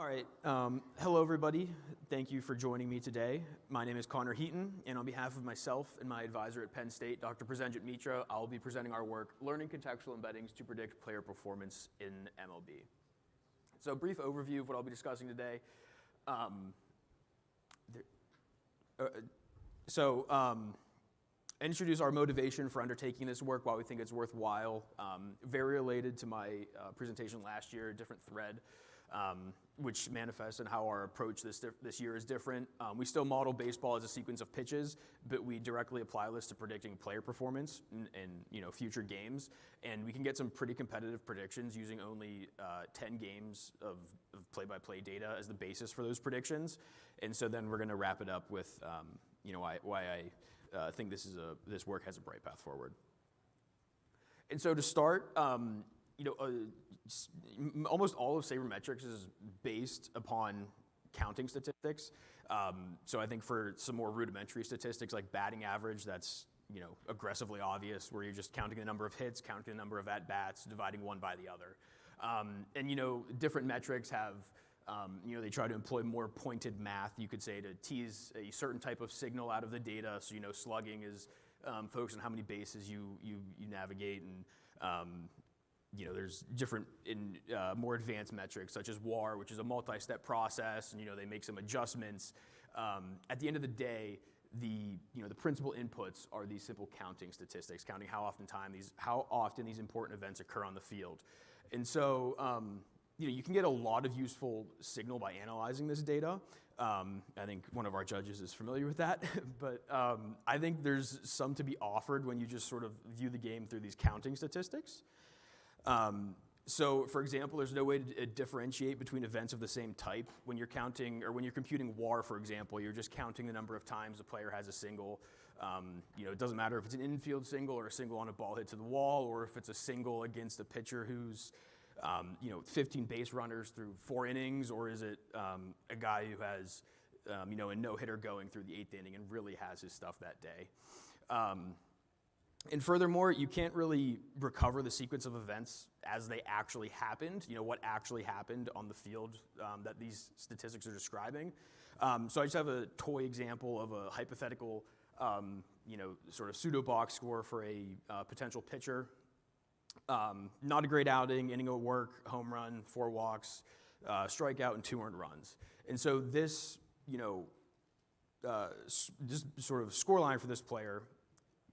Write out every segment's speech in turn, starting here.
All right. Hello, everybody. Thank you for joining me today. My name is Heaton, and on behalf of myself and my advisor at Penn State, Dr. Prasenjit Mitra, I'll be presenting our work, Learning Contextual Embeddings to Predict Player Performance in MLB. So a brief overview of what I'll be discussing today. Introduce our motivation for undertaking this work, why we think it's worthwhile. Very related to my presentation last year, a different thread, which manifests in how our approach this year is different. We still model baseball as a sequence of pitches, but we directly apply this to predicting player performance in future games. And we can get some pretty competitive predictions using only 10 games of play-by-play data as the basis for those predictions. And so then we're going to wrap it up with why I think this work has a bright path forward. And so to start, almost all of sabermetrics is based upon counting statistics. So I think for some more rudimentary statistics like batting average, that's aggressively obvious, where you're just counting the number of hits, counting the number of at-bats, dividing one by the other. Different metrics have, they try to employ more pointed math, you could say, to tease a certain type of signal out of the data. So slugging is focused on how many bases you navigate, and there's different more advanced metrics such as WAR, which is a multi-step process, and they make some adjustments. At the end of the day, the principal inputs are these simple counting statistics, counting how often these important events occur on the field. And so you can get a lot of useful signal by analyzing this data. I think one of our judges is familiar with that, but I think there's some to be offered when you just sort of view the game through these counting statistics. So, for example, there's no way to differentiate between events of the same type. When you're counting, or when you're computing WAR, for example, you're just counting the number of times a player has a single. It doesn't matter if it's an infield single or a single on a ball hit to the wall, or if it's a single against a pitcher who's 15 base runners through 4 innings, or is it a guy who has a no-hitter going through the 8th inning and really has his stuff that day. And furthermore, you can't really recover the sequence of events as they actually happened, what actually happened on the field that these statistics are describing. So I just have a toy example of a hypothetical, sort of pseudo box score for a potential pitcher. Not a great outing, inning of work, home run, 4 walks, strikeout, and 2 earned runs. And so this, this sort of scoreline for this player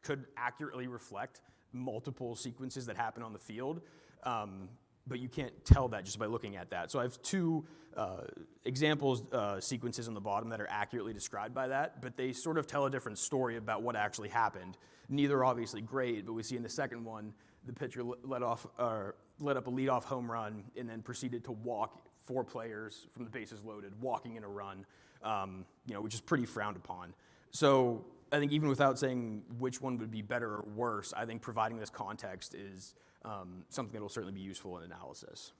could accurately reflect multiple sequences that happen on the field, but you can't tell that just by looking at that. So I have 2 examples, sequences on the bottom that are accurately described by that, but they sort of tell a different story about what actually happened. Neither are obviously great, but we see in the second one, the pitcher let up a leadoff home run and then proceeded to walk 4 players from the bases loaded, walking in a run, which is pretty frowned upon. So I think even without saying which one would be better or worse, I think providing this context is something that will certainly be useful in analysis.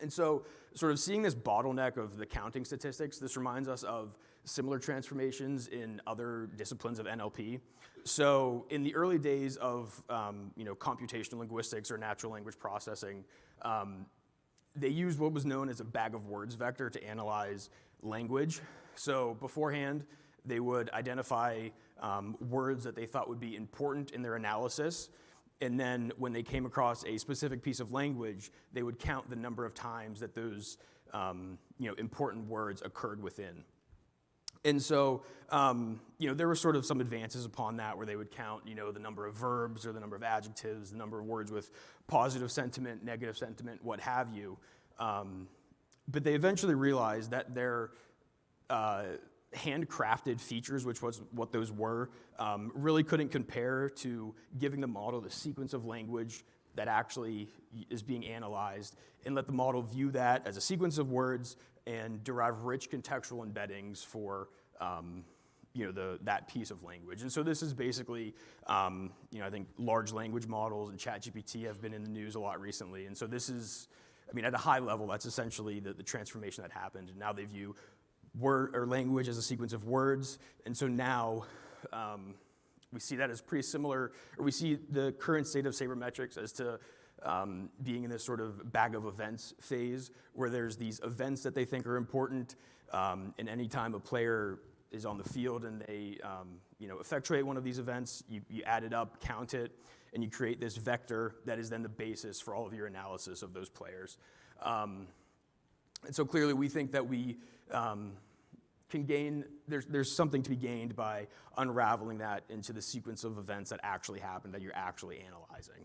And so sort of seeing this bottleneck of the counting statistics, this reminds us of similar transformations in other disciplines of NLP. So in the early days of computational linguistics or natural language processing, they used what was known as a bag of words vector to analyze language. So beforehand, they would identify words that they thought would be important in their analysis. And then when they came across a specific piece of language, they would count the number of times that those important words occurred within. And so there were sort of some advances upon that where they would count the number of verbs or the number of adjectives, the number of words with positive sentiment, negative sentiment, what have you. But they eventually realized that their handcrafted features, which was what those were, really couldn't compare to giving the model the sequence of language that actually is being analyzed and let the model view that as a sequence of words and derive rich contextual embeddings for that piece of language. And so this is basically, I think large language models and ChatGPT have been in the news a lot recently. And so this is, at a high level, that's essentially the transformation that happened. And now they view word or language as a sequence of words. And so now we see that as pretty similar, or we see the current state of sabermetrics as to being in this sort of bag of events phase where there's these events that they think are important, and anytime a player is on the field and they effectuate one of these events, you add it up, count it, and you create this vector that is then the basis for all of your analysis of those players. And so clearly we think that we can gain, there's something to be gained by unraveling that into the sequence of events that actually happen, that you're actually analyzing.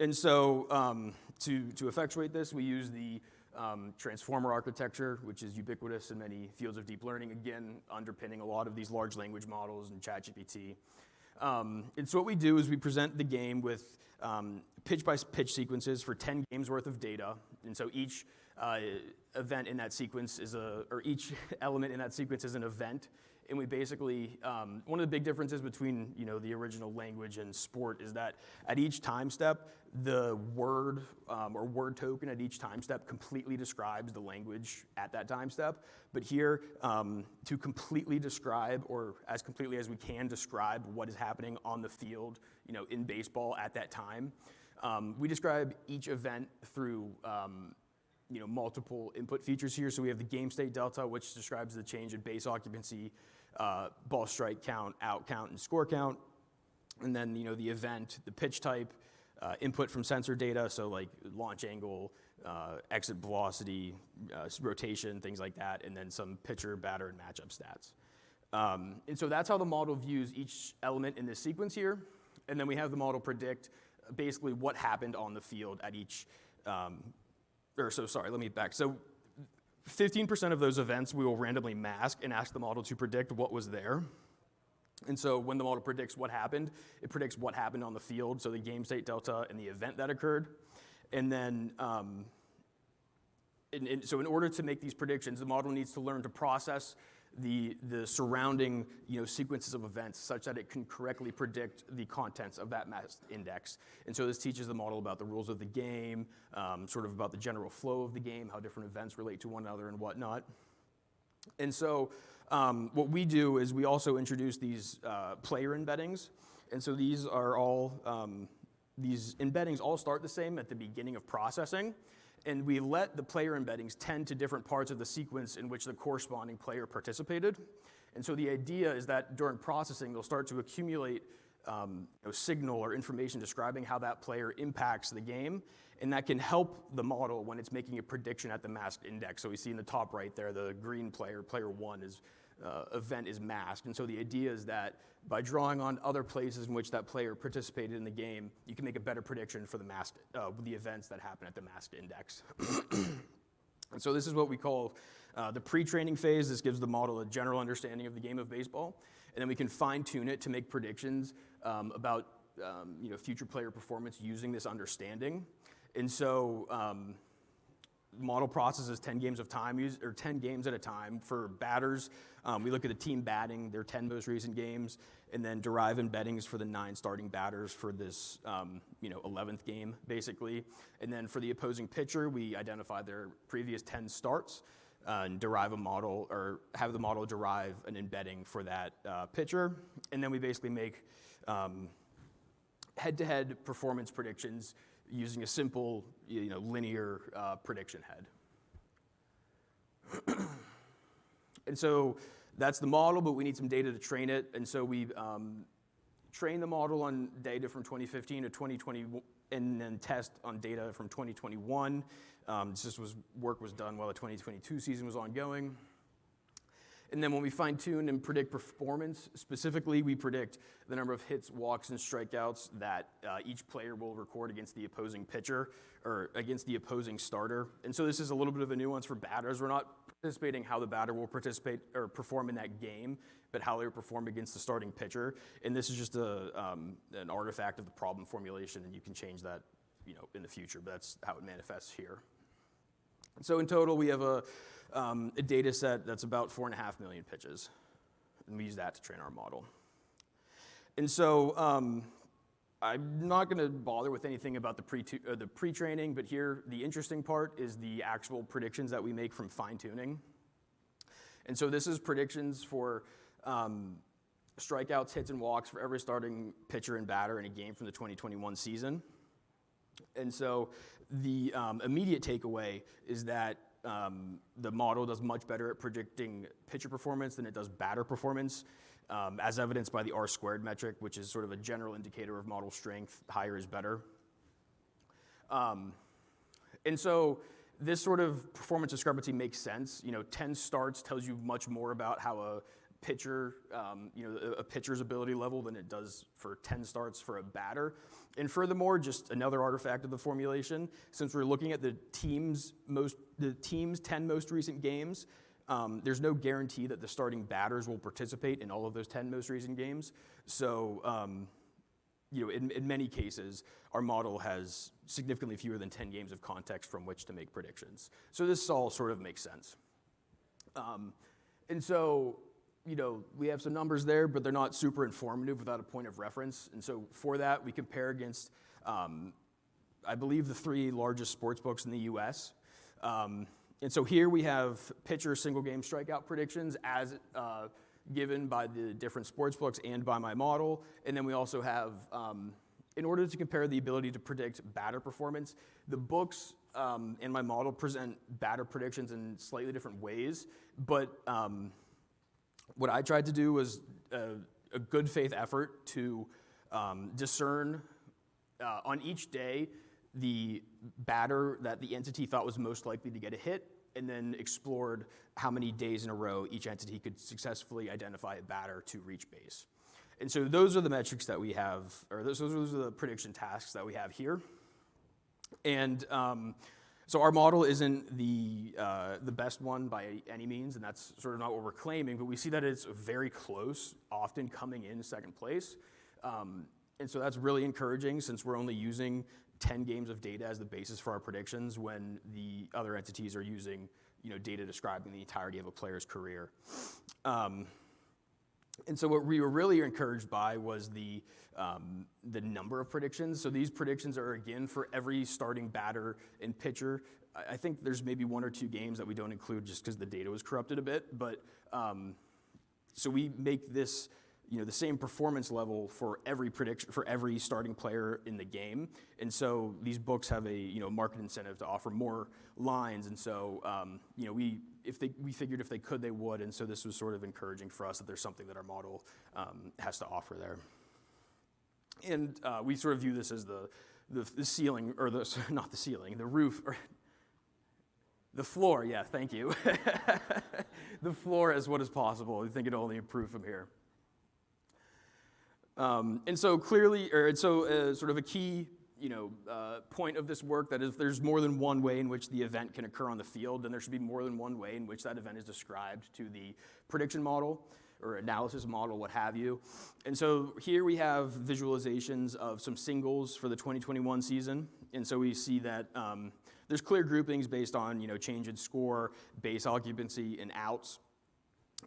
And so to effectuate this, we use the transformer architecture, which is ubiquitous in many fields of deep learning, again, underpinning a lot of these large language models and ChatGPT. And so what we do is we present the game with pitch-by-pitch sequences for 10 games worth of data. And so each event in that sequence or each element in that sequence is an event. And we basically, one of the big differences between the original language and sport is that at each time step, the word or word token at each time step completely describes the language at that time step. But here, to completely describe, or as completely as we can describe what is happening on the field, in baseball at that time, we describe each event through multiple input features here. So we have the game state delta, which describes the change in base occupancy, ball strike count, out count, and score count. And then, the event, the pitch type, input from sensor data, so like launch angle, exit velocity, rotation, things like that, and then some pitcher, batter, and matchup stats. And so that's how the model views each element in this sequence here. And then we have the model predict basically what happened on the field at each, let me back. So 15% of those events we will randomly mask and ask the model to predict what was there. And so when the model predicts what happened, it predicts what happened on the field, so the game state delta and the event that occurred. And then, so in order to make these predictions, the model needs to learn to process the surrounding sequences of events such that it can correctly predict the contents of that masked index. And so this teaches the model about the rules of the game, sort of about the general flow of the game, how different events relate to one another and whatnot. And so what we do is we also introduce these player embeddings. And so these are all, these embeddings all start the same at the beginning of processing. And we let the player embeddings tend to different parts of the sequence in which the corresponding player participated. And so the idea is that during processing, they'll start to accumulate signal or information describing how that player impacts the game. And that can help the model when it's making a prediction at the masked index. So we see in the top right there, the green player, player one, event is masked. And so the idea is that by drawing on other places in which that player participated in the game, you can make a better prediction for the events that happen at the masked index. And so this is what we call the pre-training phase. This gives the model a general understanding of the game of baseball. And then we can fine-tune it to make predictions about future player performance using this understanding. And so the model processes 10 games of time, or 10 games at a time. For batters, we look at the team batting, their 10 most recent games, and then derive embeddings for the 9 starting batters for this 11th game, basically. And then for the opposing pitcher, we identify their previous 10 starts and derive a model, or have the model derive an embedding for that pitcher. And then we basically make head-to-head performance predictions using a simple, linear prediction head. And so that's the model, but we need some data to train it. And so we train the model on data from 2015 to 2020, and then test on data from 2021. Work was done while the 2022 season was ongoing. And then when we fine-tune and predict performance, specifically we predict the number of hits, walks, and strikeouts that each player will record against the opposing pitcher or against the opposing starter. And so this is a little bit of a nuance for batters. We're not anticipating how the batter will participate or perform in that game, but how they will perform against the starting pitcher. And this is just an artifact of the problem formulation, and you can change that in the future, but that's how it manifests here. So in total, we have a data set that's about 4.5 million pitches, and we use that to train our model. And so I'm not going to bother with anything about the pre-training, but here the interesting part is the actual predictions that we make from fine-tuning. And so this is predictions for strikeouts, hits, and walks for every starting pitcher and batter in a game from the 2021 season. And so the immediate takeaway is that the model does much better at predicting pitcher performance than it does batter performance, as evidenced by the R-squared metric, which is sort of a general indicator of model strength. Higher is better. And so this sort of performance discrepancy makes sense. 10 starts tells you much more about how a pitcher, a pitcher's ability level than it does for 10 starts for a batter. And furthermore, just another artifact of the formulation, since we're looking at the team's 10 most recent games, there's no guarantee that the starting batters will participate in all of those 10 most recent games. So, in many cases, our model has significantly fewer than 10 games of context from which to make predictions. So this all sort of makes sense. And so, we have some numbers there, but they're not super informative without a point of reference. And so for that, we compare against, I believe, the 3 largest sports books in the US. And so here we have pitcher single game strikeout predictions as given by the different sports books and by my model. And then we also have, in order to compare the ability to predict batter performance, the books and my model present batter predictions in slightly different ways. But what I tried to do was a good faith effort to discern on each day the batter that the entity thought was most likely to get a hit, and then explored how many days in a row each entity could successfully identify a batter to reach base. And so those are the metrics that we have, or those are the prediction tasks that we have here. And so our model isn't the best one by any means, and that's sort of not what we're claiming, but we see that it's very close, often coming in second place. And so that's really encouraging, since we're only using 10 games of data as the basis for our predictions when the other entities are using data describing the entirety of a player's career. And so what we were really encouraged by was the number of predictions. So these predictions are, again, for every starting batter and pitcher. I think there's maybe 1 or 2 games that we don't include just because the data was corrupted a bit. But so we make this the same performance level for every prediction for every starting player in the game. And so these books have a market incentive to offer more lines. And so we figured if they could, they would. And so this was sort of encouraging for us that there's something that our model has to offer there. And we sort of view this as the ceiling, or not the ceiling, the roof, or the floor. Yeah, thank you. The floor as what is possible. We think it'll only improve from here. And so clearly, sort of a key, point of this work, that if there's more than one way in which the event can occur on the field, then there should be more than one way in which that event is described to the prediction model or analysis model, what have you. And so here we have visualizations of some singles for the 2021 season. And so we see that there's clear groupings based on, change in score, base occupancy, and outs.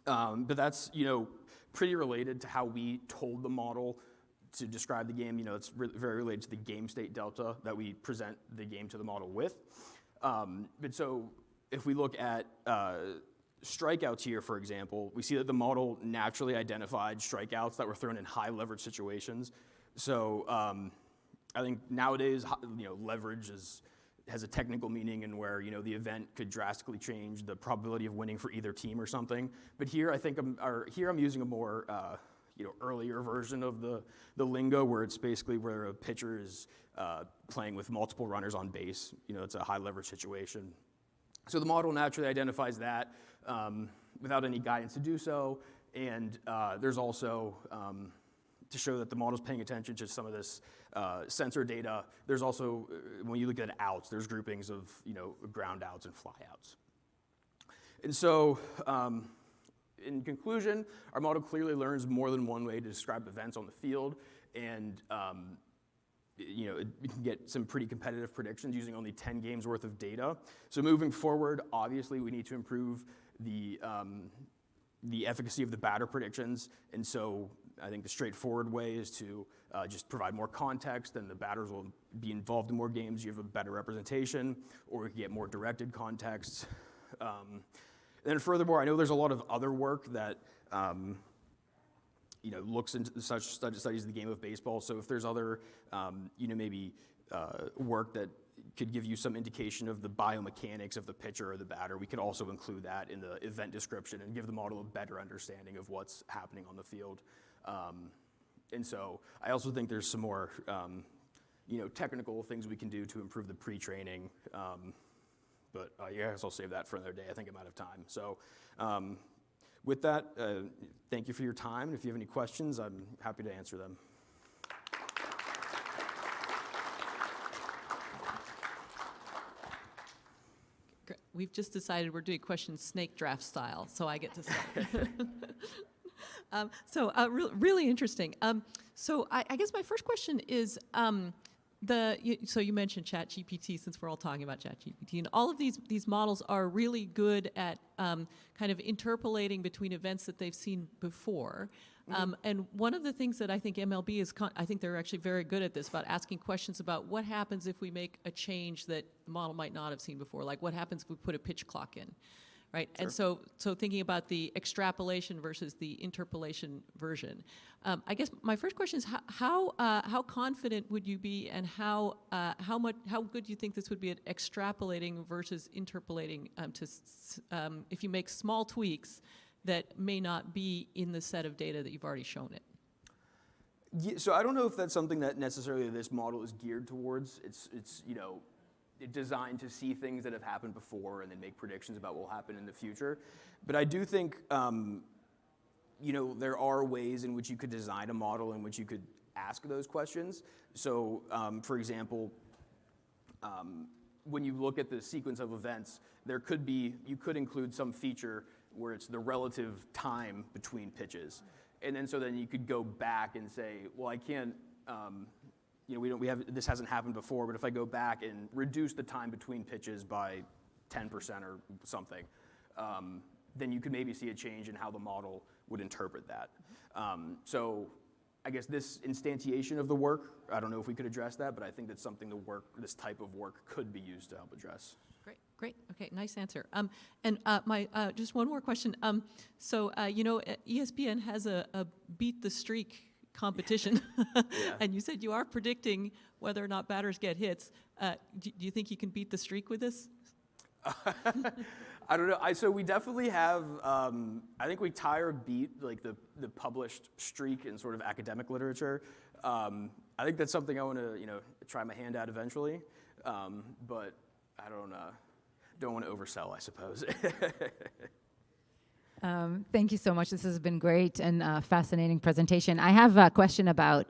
But that's, pretty related to how we told the model to describe the game. It's very related to the game state delta that we present the game to the model with. But so if we look at strikeouts here, for example, we see that the model naturally identified strikeouts that were thrown in high leverage situations. So I think nowadays, leverage has a technical meaning in where the event could drastically change the probability of winning for either team or something. But here I think I'm using a more earlier version of the lingo, where it's basically where a pitcher is playing with multiple runners on base. It's a high leverage situation. So the model naturally identifies that without any guidance to do so. And there's also, to show that the model's paying attention to some of this sensor data, there's also, when you look at outs, there's groupings of ground outs and fly outs. And so, in conclusion, our model clearly learns more than one way to describe events on the field, and it can get some pretty competitive predictions using only 10 games worth of data. So moving forward, obviously we need to improve the efficacy of the batter predictions, and so I think the straightforward way is to just provide more context, and the batters will be involved in more games. You have a better representation, or we can get more directed context. And then furthermore, I know there's a lot of other work that looks into such studies the game of baseball. So if there's other, maybe work that could give you some indication of the biomechanics of the pitcher or the batter, we could also include that in the event description and give the model a better understanding of what's happening on the field. And so I also think there's some more, technical things we can do to improve the pre-training. But I guess I'll save that for another day. I think I'm out of time. So with that, thank you for your time. And if you have any questions, I'm happy to answer them. We've just decided we're doing questions snake draft style, so I get to start. Really interesting. So I guess my first question is, so you mentioned ChatGPT, since we're all talking about ChatGPT, and all of these models are really good at kind of interpolating between events that they've seen before. And one of the things that I think MLB is, I think they're actually very good at this, about asking questions about what happens if we make a change that the model might not have seen before, like what happens if we put a pitch clock in, right? Sure. And so thinking about the extrapolation versus the interpolation version. I guess my first question is how confident would you be, and how good do you think this would be at extrapolating versus interpolating if you make small tweaks that may not be in the set of data that you've already shown it? Yeah, so I don't know if that's something that necessarily this model is geared towards. It's designed to see things that have happened before and then make predictions about what will happen in the future. But I do think there are ways in which you could design a model in which you could ask those questions. So for example, when you look at the sequence of events, you could include some feature where it's the relative time between pitches. And then you could go back and say, well, I can't, this hasn't happened before, but if I go back and reduce the time between pitches by 10% or something, then you could maybe see a change in how the model would interpret that. So I guess this instantiation of the work, I don't know if we could address that, but I think that's something this type of work could be used to help address. Great. Okay, nice answer. And my just one more question. ESPN has a beat the streak competition, yeah. And you said you are predicting whether or not batters get hits. Do you think you can beat the streak with this? I don't know. So we definitely have. I think we tie or beat like the published streak in sort of academic literature. I think that's something I want to try my hand at eventually, but I don't want to oversell, I suppose. Thank you so much. This has been great and fascinating presentation. I have a question about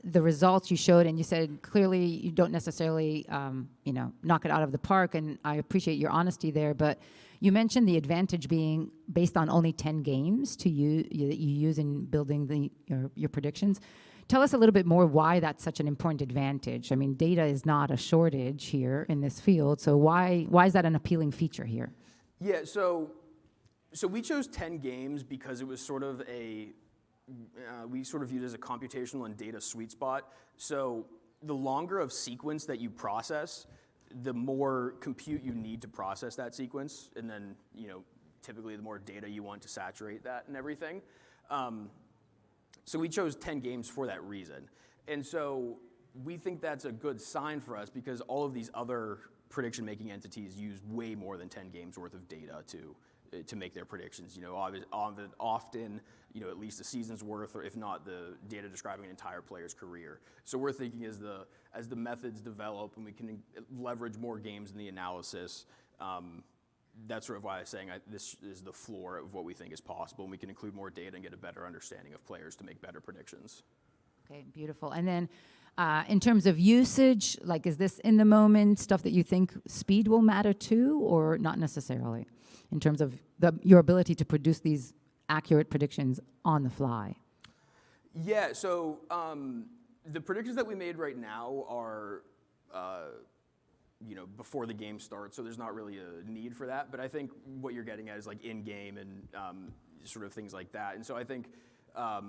the results you showed, and you said clearly you don't necessarily, knock it out of the park, and I appreciate your honesty there, but you mentioned the advantage being based on only 10 games that you use in building your predictions. Tell us a little bit more why that's such an important advantage. I mean, data is not a shortage here in this field, so why is that an appealing feature here? Yeah, so we chose 10 games because it was sort of we sort of viewed it as a computational and data sweet spot. So the longer of sequence that you process, the more compute you need to process that sequence, and then typically the more data you want to saturate that and everything. So we chose 10 games for that reason. And so we think that's a good sign for us because all of these other prediction-making entities use way more than 10 games worth of data to make their predictions. Often, at least a season's worth, or if not, the data describing an entire player's career. So we're thinking as the methods develop and we can leverage more games in the analysis, that's sort of why I was saying this is the floor of what we think is possible, and we can include more data and get a better understanding of players to make better predictions. Okay, beautiful. And then in terms of usage, like is this in the moment stuff that you think speed will matter too, or not necessarily, in terms of your ability to produce these accurate predictions on the fly? Yeah, so the predictions that we made right now are before the game starts, so there's not really a need for that. But I think what you're getting at is like in-game and sort of things like that. And so I think all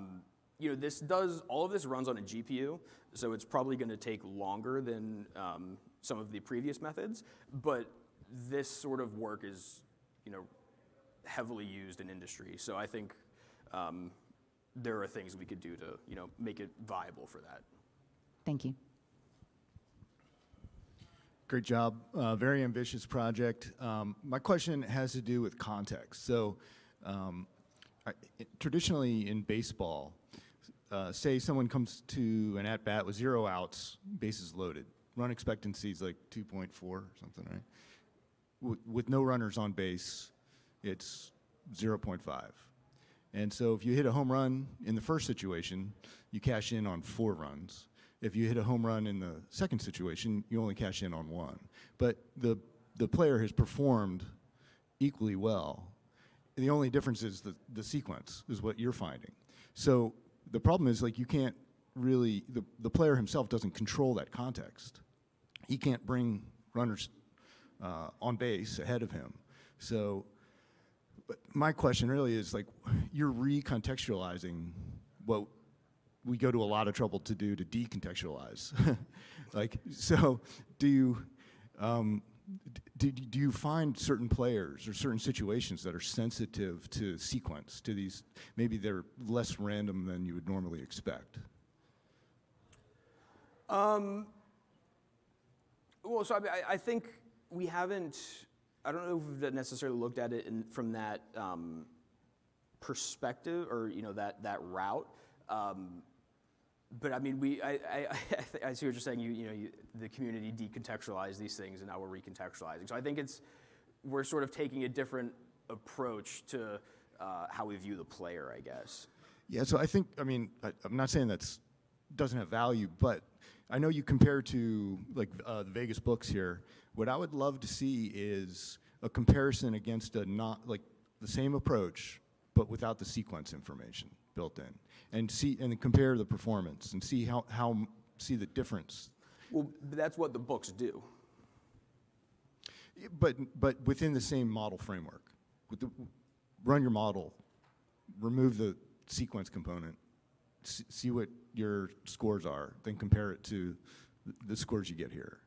of this runs on a GPU, so it's probably going to take longer than some of the previous methods. But this sort of work is heavily used in industry. So I think there are things we could do to, make it viable for that. Thank you. Great job. Very ambitious project. My question has to do with context. So traditionally in baseball, say someone comes to an at-bat with 0 outs, bases loaded. Run expectancy is like 2.4 or something, right? With no runners on base, it's 0.5. And so if you hit a home run in the first situation, you cash in on 4 runs. If you hit a home run in the second situation, you only cash in on 1. But the player has performed equally well. The only difference is the sequence is what you're finding. So the problem is, like, you can't really, the player himself doesn't control that context. He can't bring runners on base ahead of him. So but my question really is, like, you're recontextualizing what we go to a lot of trouble to do to decontextualize. Like, so do you find certain players or certain situations that are sensitive to sequence, to these, maybe they're less random than you would normally expect? Well, so I think we haven't, I don't know if we've necessarily looked at it from that perspective or, that route. But I mean, I see what you're saying. The community decontextualized these things, and now we're recontextualizing. So I think we're sort of taking a different approach to how we view the player, I guess. Yeah. So I think, I'm not saying doesn't have value, but I know you compare to like the Vegas books here. What I would love to see is a comparison against not like the same approach, but without the sequence information built in, and compare the performance and see see the difference. Well, that's what the books do. But within the same model framework, run your model, remove the sequence component, see what your scores are, then compare it to the scores you get here.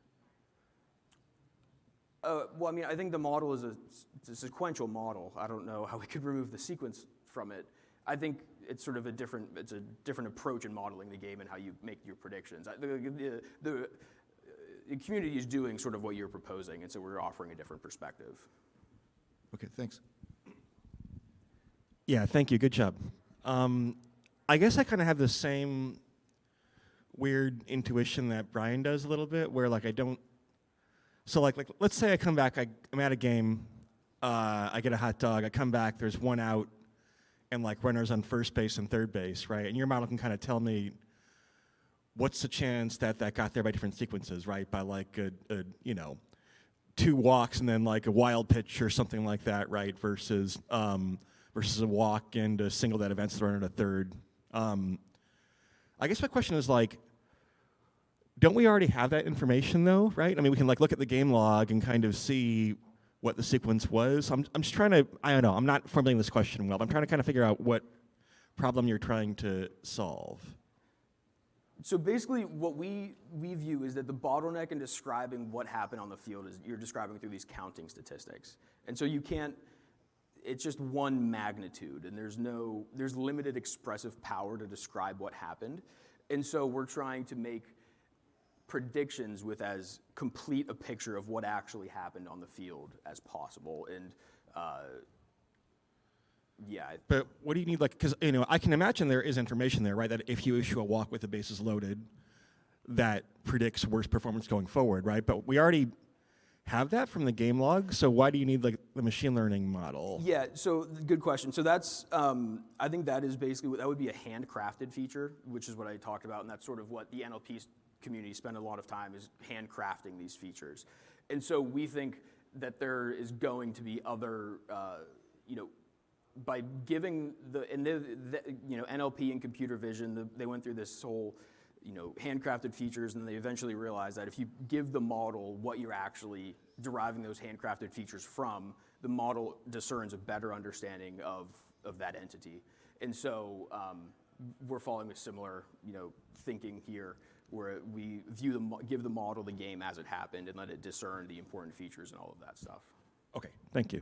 Well, I think the model is it's a sequential model. I don't know how we could remove the sequence from it. I think it's sort of a different approach in modeling the game and how you make your predictions. The community is doing sort of what you're proposing, and so we're offering a different perspective. Okay, thanks. Yeah, thank you. Good job. I guess I kind of have the same weird intuition that Brian does a little bit, where like I don't. So like let's say I come back, I'm at a game, I get a hot dog, I come back, there's 1 out, and like runners on first base and third base, right? And your model can kind of tell me what's the chance that got there by different sequences, right? By like a 2 walks and then like a wild pitch or something like that, right? Versus a walk and a single that events the runner to third. I guess my question is like, don't we already have that information though, right? I mean, we can like look at the game log and kind of see what the sequence was. I'm just trying to, I don't know, I'm not formulating this question well, but I'm trying to kind of figure out what problem you're trying to solve. So basically what we view is that the bottleneck in describing what happened on the field is you're describing through these counting statistics. And so you can't, it's just one magnitude, and there's limited expressive power to describe what happened. And so we're trying to make predictions with as complete a picture of what actually happened on the field as possible. And yeah. But what do you need, like, because I can imagine there is information there, right? That if you issue a walk with the bases loaded, that predicts worse performance going forward, right? But we already have that from the game log, so why do you need like the machine learning model? Yeah, so good question. So that's, I think that is basically, that would be a handcrafted feature, which is what I talked about, and that's sort of what the NLP community spend a lot of time is handcrafting these features. And so we think that there is going to be other, by giving NLP and computer vision, they went through this whole, handcrafted features, and they eventually realized that if you give the model what you're actually deriving those handcrafted features from, the model discerns a better understanding of that entity. And so we're following a similar, thinking here, where we give the model the game as it happened and let it discern the important features and all of that stuff. Okay, thank you.